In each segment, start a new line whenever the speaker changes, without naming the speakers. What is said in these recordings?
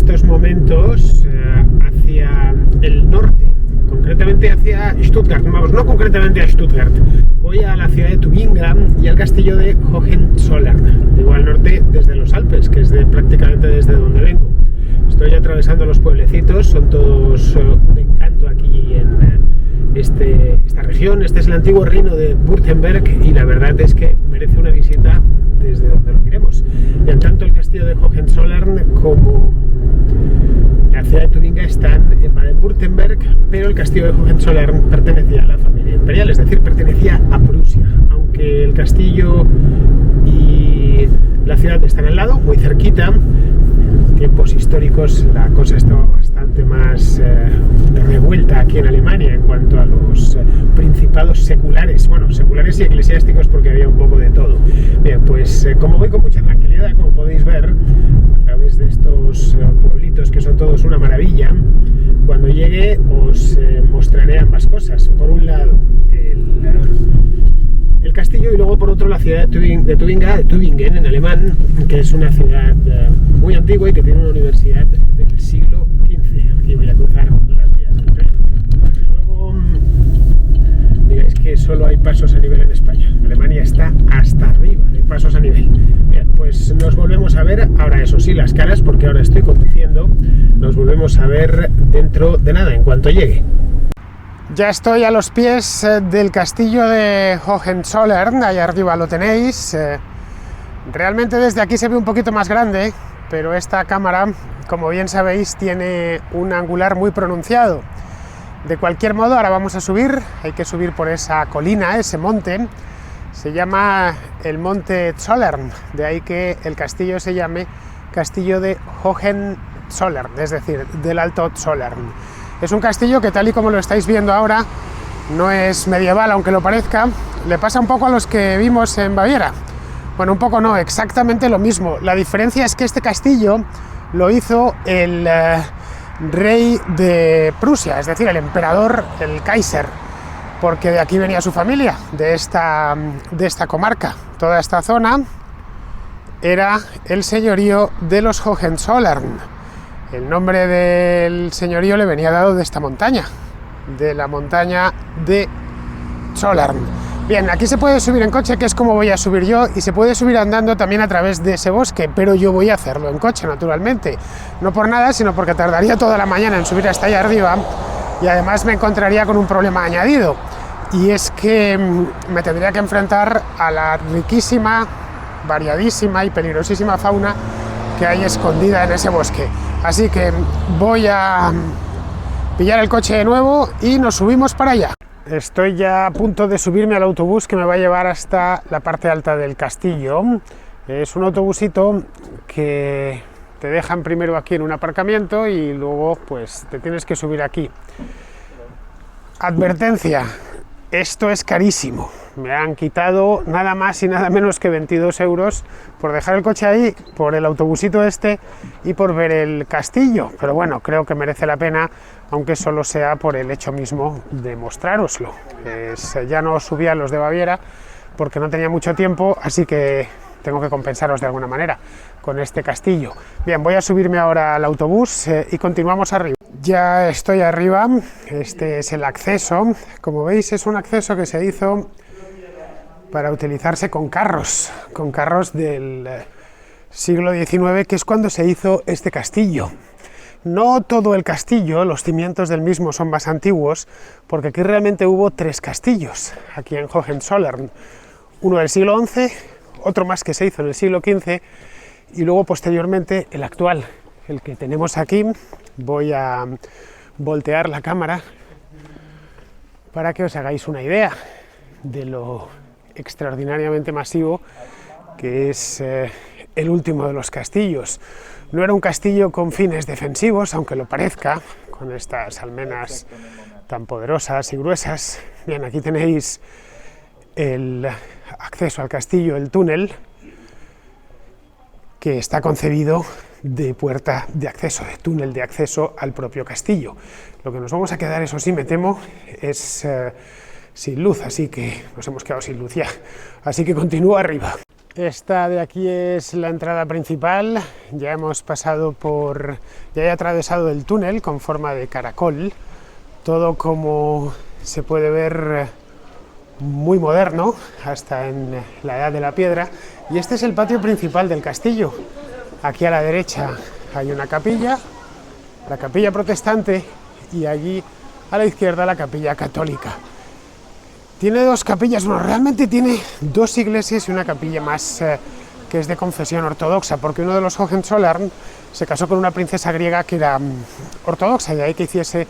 estos momentos hacia el norte, concretamente hacia Stuttgart. Vamos, no concretamente a Stuttgart. Voy a la ciudad de Tubinga y al castillo de Hohenzollern. Digo al norte desde los Alpes, que es prácticamente desde donde vengo. Estoy atravesando los pueblecitos, son todos un encanto aquí en esta región. Este es el antiguo reino de Württemberg y la verdad es que merece una visita desde donde lo miremos. Bien, tanto el castillo de Hohenzollern como la ciudad de Tubinga están en Baden-Württemberg, pero el castillo de Hohenzollern pertenecía a la familia imperial, es decir, pertenecía a Prusia, aunque el castillo y la ciudad están al lado, muy cerquita. En tiempos históricos la cosa estaba bastante más revuelta aquí en Alemania en cuanto a los principados seculares, bueno, seculares y eclesiásticos, porque había un poco de todo. Bien, pues como voy con mucha tranquilidad, como podéis ver, a través de estos pueblitos que son todos una maravilla, cuando llegue os mostraré ambas cosas. Por un lado, el castillo y luego por otro la ciudad de Tübingen en alemán, que es una ciudad muy antigua y que tiene una universidad del siglo XV. Aquí voy a cruzar las vías del tren. Luego digáis que solo hay pasos a nivel en España. Alemania está hasta arriba de pasos a nivel. Bien, pues nos volvemos a ver, ahora eso sí, las caras, porque ahora estoy conduciendo. Nos volvemos a ver dentro de nada, en cuanto llegue. Ya estoy a los pies del castillo de Hohenzollern, allá arriba lo tenéis. Realmente desde aquí se ve un poquito más grande, pero esta cámara, como bien sabéis, tiene un angular muy pronunciado. De cualquier modo, ahora vamos a subir, hay que subir por esa colina, ese monte. Se llama el monte Zollern, de ahí que el castillo se llame castillo de Hohenzollern, es decir, del Alto Zollern. Es un castillo que, tal y como lo estáis viendo ahora, no es medieval, aunque lo parezca. Le pasa un poco a los que vimos en Baviera. Bueno, un poco no, exactamente lo mismo. La diferencia es que este castillo lo hizo el rey de Prusia, es decir, el emperador, el Kaiser, porque de aquí venía su familia, de esta comarca. Toda esta zona era el señorío de los Hohenzollern. El nombre del señorío le venía dado de esta montaña, de la montaña de Zollern. Bien, aquí se puede subir en coche, que es como voy a subir yo, y se puede subir andando también a través de ese bosque, pero yo voy a hacerlo en coche, naturalmente. No por nada, sino porque tardaría toda la mañana en subir hasta allá arriba, y además me encontraría con un problema añadido, y es que me tendría que enfrentar a la riquísima, variadísima y peligrosísima fauna que hay escondida en ese bosque. Así que voy a pillar el coche de nuevo y nos subimos para allá. Estoy ya a punto de subirme al autobús que me va a llevar hasta la parte alta del castillo. Es un autobusito que te dejan primero aquí en un aparcamiento y luego pues te tienes que subir aquí. Advertencia, esto es carísimo. Me han quitado nada más y nada menos que 22 euros por dejar el coche ahí, por el autobusito este y por ver el castillo. Pero bueno, creo que merece la pena, aunque solo sea por el hecho mismo de mostrároslo. Ya no subí a los de Baviera porque no tenía mucho tiempo, así que tengo que compensaros de alguna manera con este castillo. Bien, voy a subirme ahora al autobús y continuamos arriba. Ya estoy arriba, este es el acceso. Como veis, es un acceso que se hizo para utilizarse con carros del siglo XIX, que es cuando se hizo este castillo. No todo el castillo, los cimientos del mismo son más antiguos, porque aquí realmente hubo 3 castillos, aquí en Hohenzollern. Uno del siglo XI, otro más que se hizo en el siglo XV, y luego posteriormente el actual, el que tenemos aquí. Voy a voltear la cámara para que os hagáis una idea de lo extraordinariamente masivo que es el último de los castillos. No era un castillo con fines defensivos, aunque lo parezca, con estas almenas tan poderosas y gruesas. Bien, aquí tenéis el acceso al castillo, el túnel, que está concebido de puerta de acceso, de túnel de acceso al propio castillo. Lo que nos vamos a quedar, eso sí, me temo, es sin luz, así que nos hemos quedado sin luz ya. Así que continúo arriba. Esta de aquí es la entrada principal. Ya hemos pasado por... ya he atravesado el túnel con forma de caracol. Todo, como se puede ver, muy moderno, hasta en la edad de la piedra. Y este es el patio principal del castillo. Aquí a la derecha hay una capilla, la capilla protestante, y allí a la izquierda la capilla católica. Tiene dos capillas, bueno, realmente tiene dos iglesias y una capilla más que es de confesión ortodoxa, porque uno de los Hohenzollern se casó con una princesa griega que era ortodoxa, y de ahí que hiciese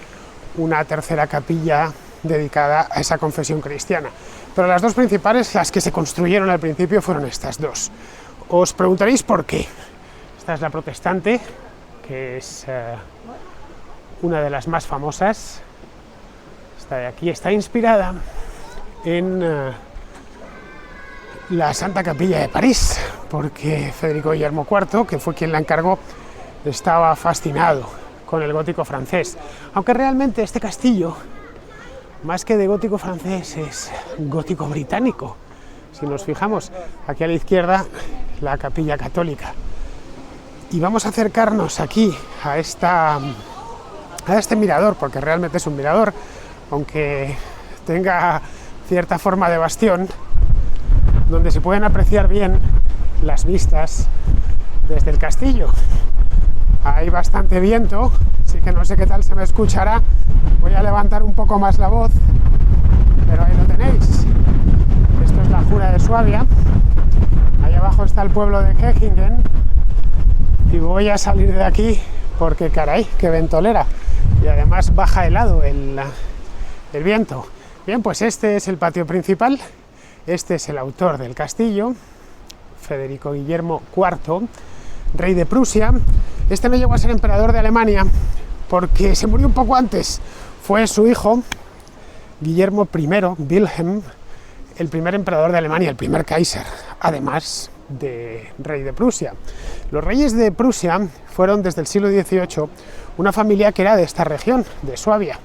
una tercera capilla dedicada a esa confesión cristiana. Pero las dos principales, las que se construyeron al principio, fueron estas dos. Os preguntaréis por qué. Esta es la protestante, que es una de las más famosas. Esta de aquí está inspirada en la Santa Capilla de París, porque Federico Guillermo IV, que fue quien la encargó, estaba fascinado con el gótico francés, aunque realmente este castillo, más que de gótico francés, es gótico británico. Si nos fijamos, aquí a la izquierda la capilla católica, y vamos a acercarnos aquí a este mirador, porque realmente es un mirador, aunque tenga cierta forma de bastión, donde se pueden apreciar bien las vistas desde el castillo. Hay bastante viento, así que no sé qué tal se me escuchará. Voy a levantar un poco más la voz, pero ahí lo tenéis. Esto es la Jura de Suabia. Ahí abajo está el pueblo de Hechingen, y voy a salir de aquí porque, caray, qué ventolera, y además baja helado el viento. Bien, pues este es el patio principal. Este es el autor del castillo, Federico Guillermo IV, rey de Prusia. Este no llegó a ser emperador de Alemania porque se murió un poco antes. Fue su hijo, Guillermo I, Wilhelm, el primer emperador de Alemania, el primer Kaiser, además de rey de Prusia. Los reyes de Prusia fueron desde el siglo XVIII una familia que era de esta región, de Suabia.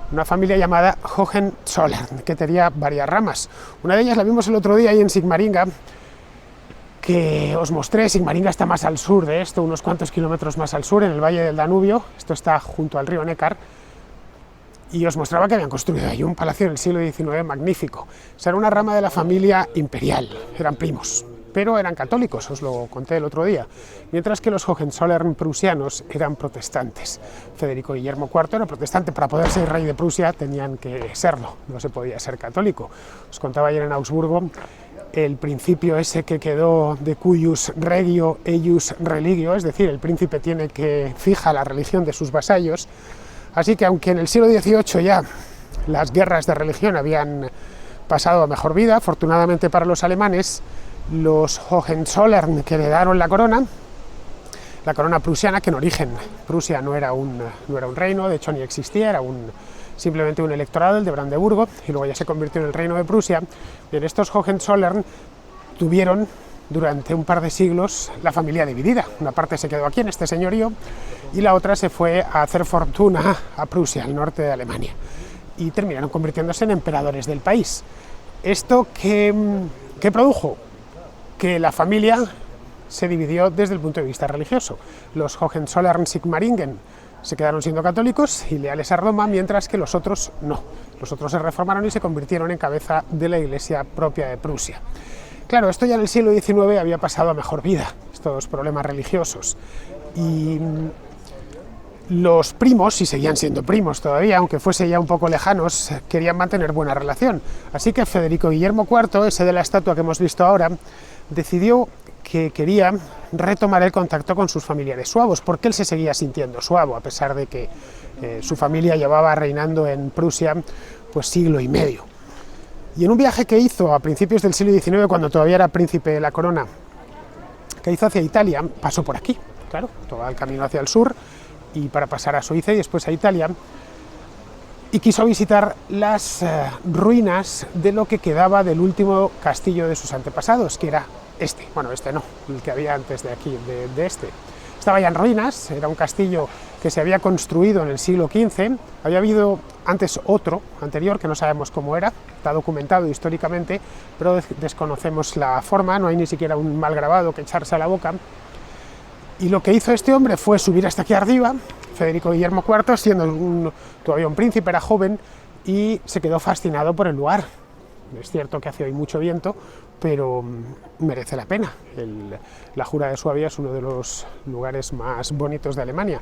Una familia llamada Hohenzollern, que tenía varias ramas. Una de ellas la vimos el otro día ahí en Sigmaringa, que os mostré. Sigmaringa está más al sur de esto, unos cuantos kilómetros más al sur, en el valle del Danubio. Esto está junto al río Neckar, y os mostraba que habían construido ahí un palacio en el siglo XIX magnífico. O sea, era una rama de la familia imperial, eran primos, pero eran católicos, os lo conté el otro día, mientras que los Hohenzollern prusianos eran protestantes. Federico Guillermo IV era protestante. Para poder ser rey de Prusia tenían que serlo, no se podía ser católico. Os contaba ayer en Augsburgo el principio ese que quedó de cuius regio eius religio, es decir, el príncipe tiene que fija la religión de sus vasallos. Así que, aunque en el siglo XVIII ya las guerras de religión habían pasado a mejor vida, afortunadamente para los alemanes, los Hohenzollern, que heredaron la corona prusiana, que en origen Prusia no era un reino, de hecho ni existía, era simplemente un electorado, el de Brandeburgo, y luego ya se convirtió en el reino de Prusia. Bien, estos Hohenzollern tuvieron durante un par de siglos la familia dividida. Una parte se quedó aquí en este señorío y la otra se fue a hacer fortuna a Prusia, al norte de Alemania, y terminaron convirtiéndose en emperadores del país. ¿Esto qué produjo? Que la familia se dividió desde el punto de vista religioso. Los Hohenzollern-Sigmaringen se quedaron siendo católicos y leales a Roma, mientras que los otros no. Los otros se reformaron y se convirtieron en cabeza de la iglesia propia de Prusia. Claro, esto ya en el siglo XIX había pasado a mejor vida, estos problemas religiosos. Y los primos, y seguían siendo primos todavía, aunque fuese ya un poco lejanos, querían mantener buena relación. Así que Federico Guillermo IV, ese de la estatua que hemos visto ahora, decidió que quería retomar el contacto con sus familiares suavos, porque él se seguía sintiendo suavo, a pesar de que su familia llevaba reinando en Prusia pues siglo y medio. Y en un viaje que hizo a principios del siglo XIX, cuando todavía era príncipe de la corona, que hizo hacia Italia, pasó por aquí, claro, todo el camino hacia el sur, y para pasar a Suiza y después a Italia, y quiso visitar las ruinas de lo que quedaba del último castillo de sus antepasados, que era este, bueno, este no, el que había antes de aquí, de este. estaba ya en ruinas, era un castillo que se había construido en el siglo XV, había habido antes otro anterior que no sabemos cómo era, está documentado históricamente, pero desconocemos la forma, no hay ni siquiera un mal grabado que echarse a la boca. Y lo que hizo este hombre fue subir hasta aquí arriba, Federico Guillermo IV, siendo todavía un príncipe, era joven, y se quedó fascinado por el lugar. Es cierto que hace hoy mucho viento, pero merece la pena. La Jura de Suabia es uno de los lugares más bonitos de Alemania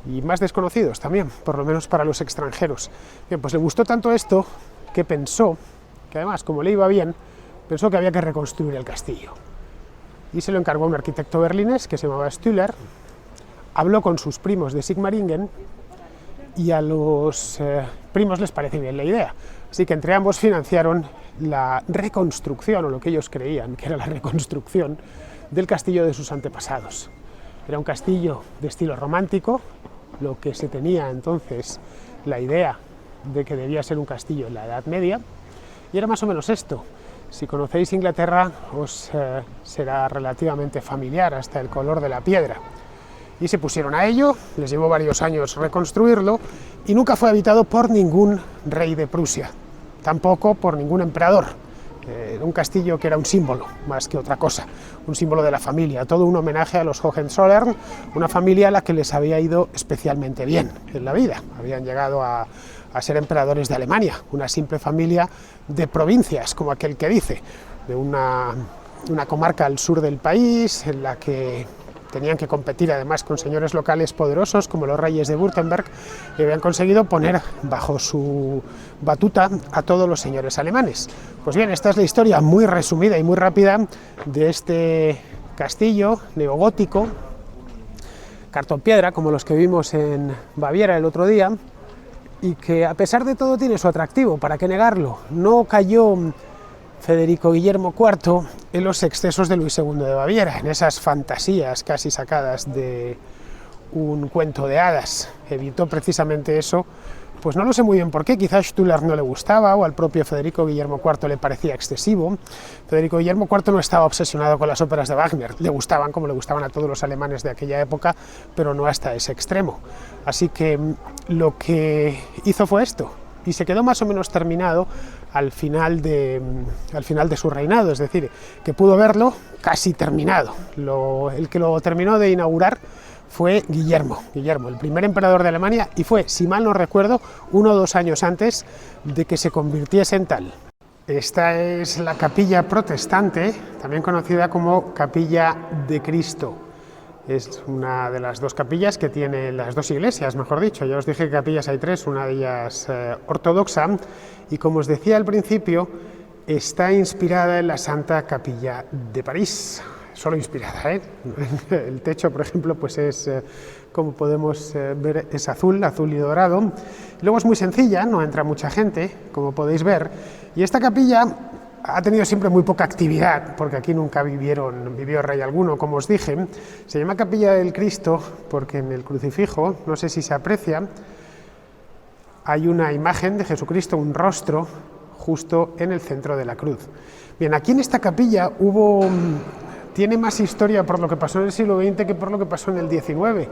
y más desconocidos también, por lo menos para los extranjeros. Bien, pues le gustó tanto esto que pensó, que además como le iba bien, pensó que había que reconstruir el castillo. Y se lo encargó a un arquitecto berlinés que se llamaba Stüler, habló con sus primos de Sigmaringen y a los primos les pareció bien la idea. Así que entre ambos financiaron la reconstrucción, o lo que ellos creían que era la reconstrucción, del castillo de sus antepasados. Era un castillo de estilo romántico, lo que se tenía entonces la idea de que debía ser un castillo en la Edad Media, y era más o menos esto. Si conocéis Inglaterra, os será relativamente familiar hasta el color de la piedra. Y se pusieron a ello, les llevó varios años reconstruirlo, y nunca fue habitado por ningún rey de Prusia, tampoco por ningún emperador. Era un castillo que era un símbolo, más que otra cosa, un símbolo de la familia, todo un homenaje a los Hohenzollern, una familia a la que les había ido especialmente bien en la vida. Habían llegado a ser emperadores de Alemania, una simple familia de provincias, como aquel que dice, de una comarca al sur del país, en la que tenían que competir además con señores locales poderosos como los reyes de Württemberg, y habían conseguido poner bajo su batuta a todos los señores alemanes. Pues bien, esta es la historia muy resumida y muy rápida de este castillo neogótico, cartonpiedra, como los que vimos en Baviera el otro día, y que a pesar de todo tiene su atractivo, ¿para qué negarlo? No cayó Federico Guillermo IV en los excesos de Luis II de Baviera, en esas fantasías casi sacadas de un cuento de hadas. Evitó precisamente eso, pues no lo sé muy bien por qué, quizás Stüler no le gustaba o al propio Federico Guillermo IV le parecía excesivo. Federico Guillermo IV no estaba obsesionado con las óperas de Wagner, le gustaban como le gustaban a todos los alemanes de aquella época, pero no hasta ese extremo. Así que lo que hizo fue esto, y se quedó más o menos terminado al final de su reinado, es decir, que pudo verlo casi terminado. El que lo terminó de inaugurar fue Guillermo, el primer emperador de Alemania, y fue, si mal no recuerdo, 1 o 2 años antes de que se convirtiese en tal. Esta es la capilla protestante, también conocida como Capilla de Cristo. Es una de las 2 capillas que tiene las 2 iglesias, mejor dicho. Ya os dije que capillas hay 3, una de ellas ortodoxa, y como os decía al principio, está inspirada en la Santa Capilla de París. Solo inspirada, ¿eh? El techo, por ejemplo, pues es, como podemos ver, es azul y dorado. Luego es muy sencilla, no entra mucha gente, como podéis ver, y esta capilla ha tenido siempre muy poca actividad, porque aquí nunca vivió rey alguno, como os dije. Se llama Capilla del Cristo porque en el crucifijo, no sé si se aprecia, hay una imagen de Jesucristo, un rostro, justo en el centro de la cruz. Bien, aquí en esta capilla tiene más historia por lo que pasó en el siglo XX que por lo que pasó en el XIX,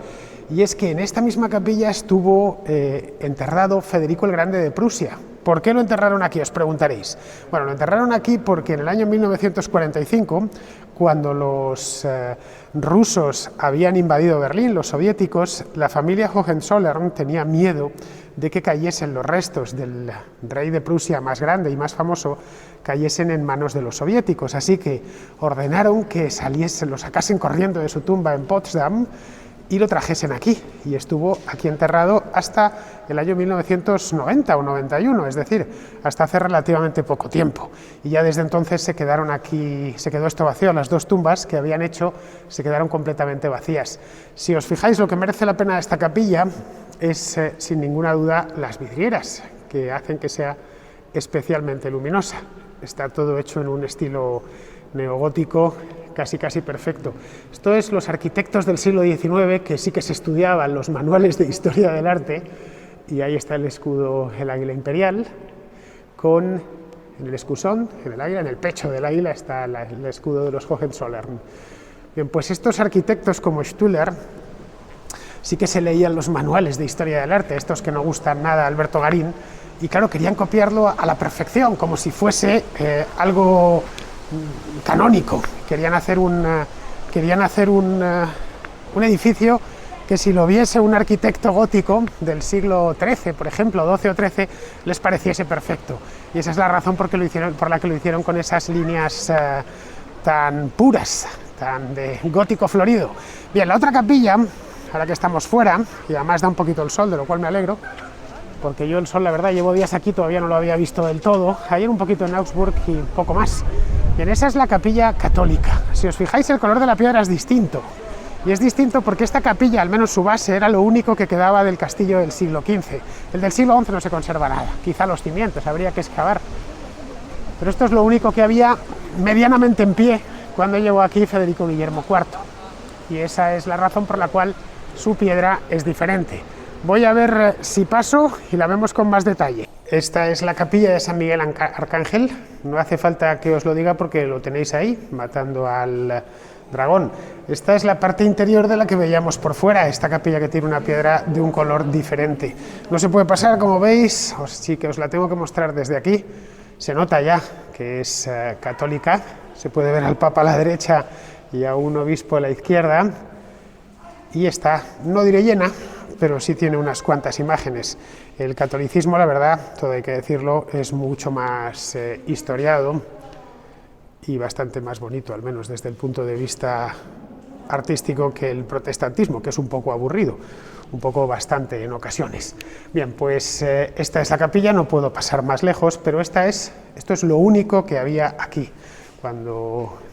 y es que en esta misma capilla estuvo enterrado Federico el Grande de Prusia. ¿Por qué lo enterraron aquí?, os preguntaréis. Bueno, lo enterraron aquí porque en el año 1945, cuando los rusos habían invadido Berlín, los soviéticos, la familia Hohenzollern tenía miedo de que cayesen los restos del rey de Prusia más grande y más famoso, cayesen en manos de los soviéticos, así que ordenaron que lo sacasen corriendo de su tumba en Potsdam y lo trajesen aquí, y estuvo aquí enterrado hasta el año 1990 o 91, es decir, hasta hace relativamente poco tiempo, y ya desde entonces se quedó esto vacío, las 2 tumbas que habían hecho se quedaron completamente vacías. Si os fijáis, lo que merece la pena de esta capilla es, sin ninguna duda, las vidrieras, que hacen que sea especialmente luminosa. Está todo hecho en un estilo neogótico casi perfecto. Esto es los arquitectos del siglo XIX, que sí que se estudiaban los manuales de historia del arte, y ahí está el escudo, el águila imperial, en el escusón, en el águila, en el pecho del águila está el escudo de los Hohenzollern. Bien, pues estos arquitectos como Stüler sí que se leían los manuales de historia del arte, estos que no gustan nada a Alberto Garín, y claro, querían copiarlo a la perfección, como si fuese algo canónico. Querían hacer un edificio que si lo viese un arquitecto gótico del siglo XIII, por ejemplo, XII o XIII, les pareciese perfecto. Y esa es la razón por la que lo hicieron con esas líneas tan puras, tan de gótico florido. Bien, la otra capilla, ahora que estamos fuera, y además da un poquito el sol, de lo cual me alegro, porque yo el sol, la verdad, llevo días aquí, todavía no lo había visto del todo, ayer un poquito en Augsburg y poco más. Bien, esa es la capilla católica. Si os fijáis, el color de la piedra es distinto. Y es distinto porque esta capilla, al menos su base, era lo único que quedaba del castillo del siglo XV. El del siglo XI no se conserva nada, quizá los cimientos, habría que excavar. Pero esto es lo único que había medianamente en pie cuando llegó aquí Federico Guillermo IV. Y esa es la razón por la cual su piedra es diferente. Voy a ver si paso y la vemos con más detalle. Esta es la capilla de San Miguel Arcángel. No hace falta que os lo diga porque lo tenéis ahí, matando al dragón. Esta es la parte interior de la que veíamos por fuera, esta capilla que tiene una piedra de un color diferente. No se puede pasar, como veis, sí que os la tengo que mostrar desde aquí. Se nota ya que es católica, se puede ver al Papa a la derecha y a un obispo a la izquierda. Y está, no diré llena, pero sí tiene unas cuantas imágenes. El catolicismo, la verdad, todo hay que decirlo, es mucho más historiado y bastante más bonito, al menos desde el punto de vista artístico, que el protestantismo, que es un poco aburrido, un poco bastante en ocasiones. Bien, pues esta es la capilla, no puedo pasar más lejos, pero esto es lo único que había aquí,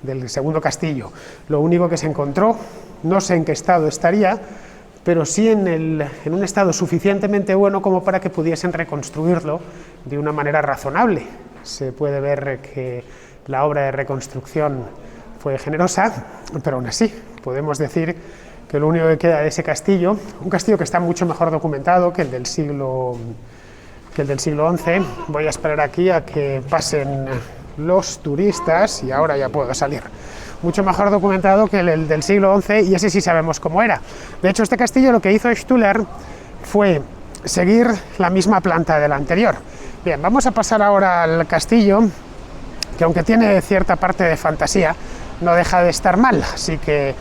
del segundo castillo. Lo único que se encontró, no sé en qué estado estaría, pero sí en un estado suficientemente bueno como para que pudiesen reconstruirlo de una manera razonable. Se puede ver que la obra de reconstrucción fue generosa, pero aún así podemos decir que lo único que queda de ese castillo, un castillo que está mucho mejor documentado que el del siglo XI. Voy a esperar aquí a que pasen los turistas y ahora ya puedo salir. Mucho mejor documentado que el del siglo XI, y ese sí sabemos cómo era. De hecho, este castillo lo que hizo Stüler fue seguir la misma planta del anterior. Bien, vamos a pasar ahora al castillo, que aunque tiene cierta parte de fantasía, no deja de estar mal, así que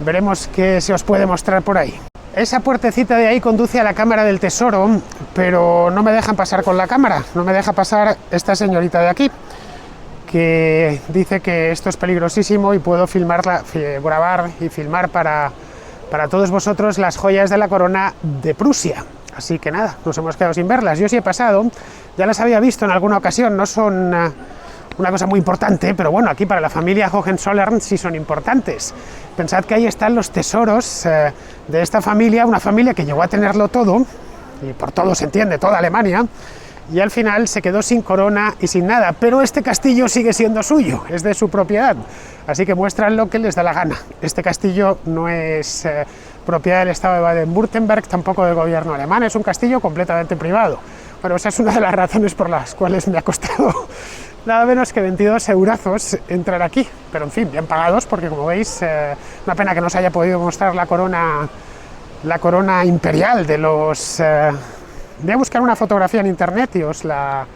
veremos qué se os puede mostrar por ahí. Esa puertecita de ahí conduce a la Cámara del Tesoro, pero no me dejan pasar con la cámara, no me deja pasar esta señorita de aquí, que dice que esto es peligrosísimo y puedo grabar y filmar para todos vosotros las joyas de la corona de Prusia. Así que nada, nos hemos quedado sin verlas. Yo sí he pasado, ya las había visto en alguna ocasión, no son una cosa muy importante, pero bueno, aquí para la familia Hohenzollern sí son importantes. Pensad que ahí están los tesoros de esta familia, una familia que llegó a tenerlo todo, y por todo se entiende, toda Alemania, y al final se quedó sin corona y sin nada, pero este castillo sigue siendo suyo, es de su propiedad, así que muestran lo que les da la gana. Este castillo no es propiedad del Estado de Baden-Württemberg, tampoco del gobierno alemán, es un castillo completamente privado. Bueno, esa es una de las razones por las cuales me ha costado nada menos que 22 eurazos entrar aquí, pero en fin, bien pagados, porque como veis, una pena que no se haya podido mostrar la corona imperial de los... Voy a buscar una fotografía en internet y os la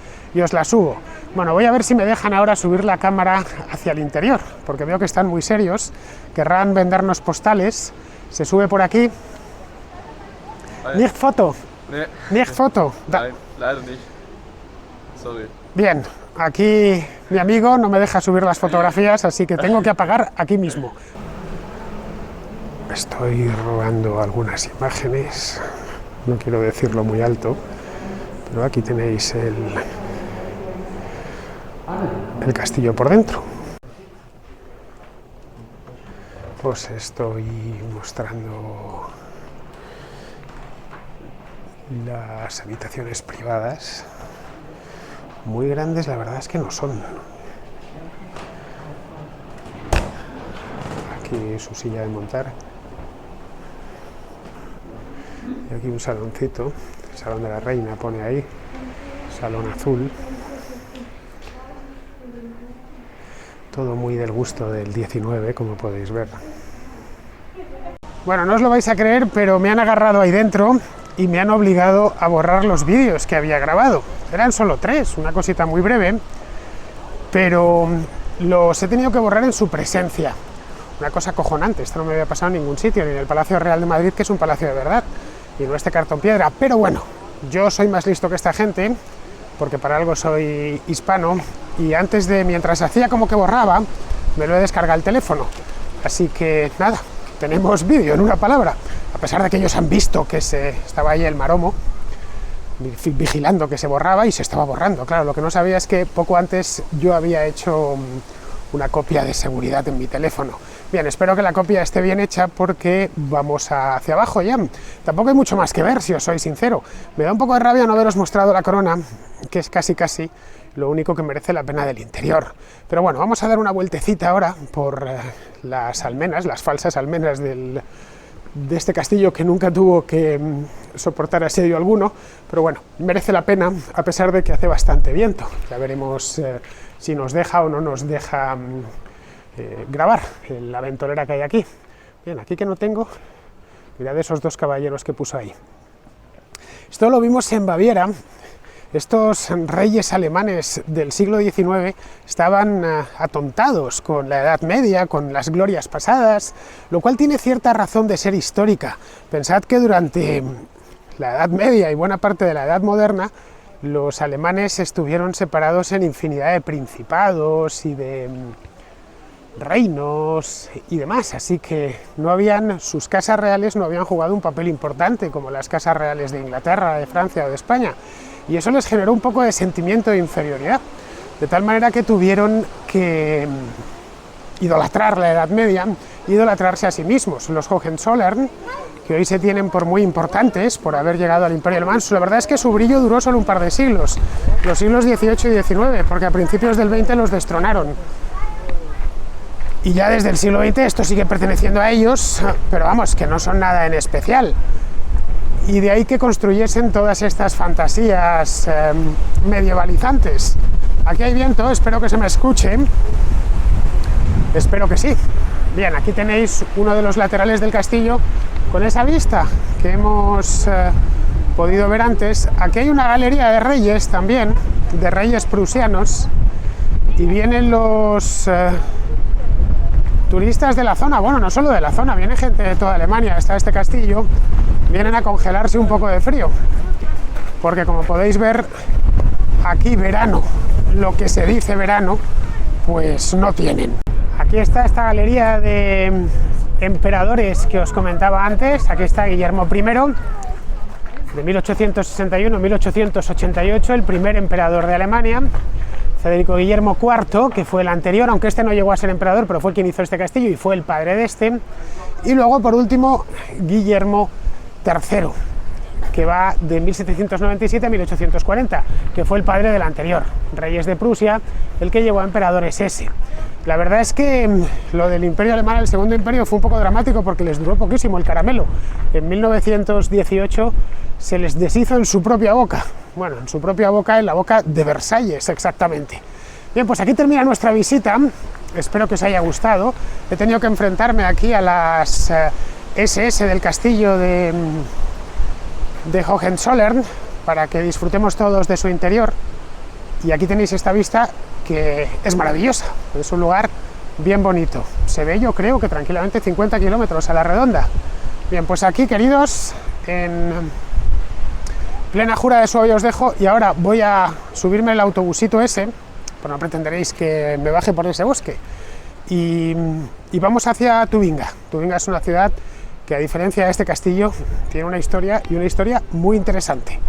subo. Bueno, voy a ver si me dejan ahora subir la cámara hacia el interior, porque veo que están muy serios, querrán vendernos postales. Se sube por aquí. Nicht Foto.
Nee.
Nicht Foto.
Nein, leider nicht. Sorry.
Bien, aquí mi amigo no me deja subir las fotografías, así que tengo que apagar aquí mismo. Estoy robando algunas imágenes. No quiero decirlo muy alto, pero aquí tenéis el castillo por dentro. Os estoy mostrando las habitaciones privadas. Muy grandes, la verdad es que no son. Aquí su silla de montar. Y aquí un saloncito, el salón de la reina pone ahí, salón azul. Todo muy del gusto del 19, como podéis ver. Bueno, no os lo vais a creer, pero me han agarrado ahí dentro y me han obligado a borrar los vídeos que había grabado. Eran solo 3, una cosita muy breve, pero los he tenido que borrar en su presencia. Una cosa acojonante, esto no me había pasado en ningún sitio, ni en el Palacio Real de Madrid, que es un palacio de verdad, y no este cartón piedra. Pero bueno, yo soy más listo que esta gente, porque para algo soy hispano, y mientras hacía como que borraba, me lo he descargado el teléfono. Así que nada, tenemos vídeo, en una palabra, a pesar de que ellos han visto que estaba ahí el maromo, vigilando que se borraba y se estaba borrando. Claro, lo que no sabía es que poco antes yo había hecho una copia de seguridad en mi teléfono. Bien, espero que la copia esté bien hecha porque vamos hacia abajo ya. Tampoco hay mucho más que ver, si os soy sincero. Me da un poco de rabia no haberos mostrado la corona, que es casi lo único que merece la pena del interior. Pero bueno, vamos a dar una vueltecita ahora por las almenas, las falsas almenas de este castillo que nunca tuvo que soportar asedio alguno, pero bueno, merece la pena a pesar de que hace bastante viento. Ya veremos si nos deja o no nos deja grabar la ventolera que hay aquí. Bien, aquí que no tengo, mirad esos 2 caballeros que puso ahí. Esto lo vimos en Baviera. Estos reyes alemanes del siglo XIX estaban atontados con la Edad Media, con las glorias pasadas, lo cual tiene cierta razón de ser histórica. Pensad que durante la Edad Media y buena parte de la Edad Moderna, los alemanes estuvieron separados en infinidad de principados y de reinos y demás, así que sus casas reales no habían jugado un papel importante como las casas reales de Inglaterra, de Francia o de España. Y eso les generó un poco de sentimiento de inferioridad, de tal manera que tuvieron que idolatrar la Edad Media, idolatrarse a sí mismos. Los Hohenzollern, que hoy se tienen por muy importantes, por haber llegado al Imperio Alemán, la verdad es que su brillo duró solo un par de siglos, los siglos XVIII y XIX, porque a principios del XX los destronaron. Y ya desde el siglo XX esto sigue perteneciendo a ellos, pero vamos, que no son nada en especial. Y de ahí que construyesen todas estas fantasías medievalizantes. Aquí hay viento, espero que se me escuche. Espero que sí. Bien, aquí tenéis uno de los laterales del castillo con esa vista que hemos podido ver antes. Aquí hay una galería de reyes también, de reyes prusianos, y vienen los turistas de la zona, bueno, no solo de la zona, viene gente de toda Alemania hasta este castillo, vienen a congelarse un poco de frío, porque como podéis ver, aquí verano, lo que se dice verano, pues no tienen. Aquí está esta galería de emperadores que os comentaba antes. Aquí está Guillermo I, de 1861-1888, el primer emperador de Alemania. Federico Guillermo IV, que fue el anterior, aunque este no llegó a ser emperador, pero fue quien hizo este castillo y fue el padre de este. Y luego, por último, Guillermo III, que va de 1797 a 1840, que fue el padre del anterior, Reyes de Prusia, el que llevó a emperador es ese. La verdad es que lo del Imperio Alemán, el Segundo Imperio, fue un poco dramático porque les duró poquísimo el caramelo. En 1918 se les deshizo en su propia boca. Bueno, en su propia boca, en la boca de Versalles, exactamente. Bien, pues aquí termina nuestra visita. Espero que os haya gustado. He tenido que enfrentarme aquí a las SS del castillo de Hohenzollern para que disfrutemos todos de su interior. Y aquí tenéis esta vista que es maravillosa. Es un lugar bien bonito. Se ve, yo creo que tranquilamente 50 kilómetros a la redonda. Bien, pues aquí, queridos, en plena Jura de Suabia os dejo, y ahora voy a subirme el autobusito ese, pues no pretenderéis que me baje por ese bosque, y vamos hacia Tubinga. Tubinga es una ciudad que, a diferencia de este castillo, tiene una historia, y una historia muy interesante.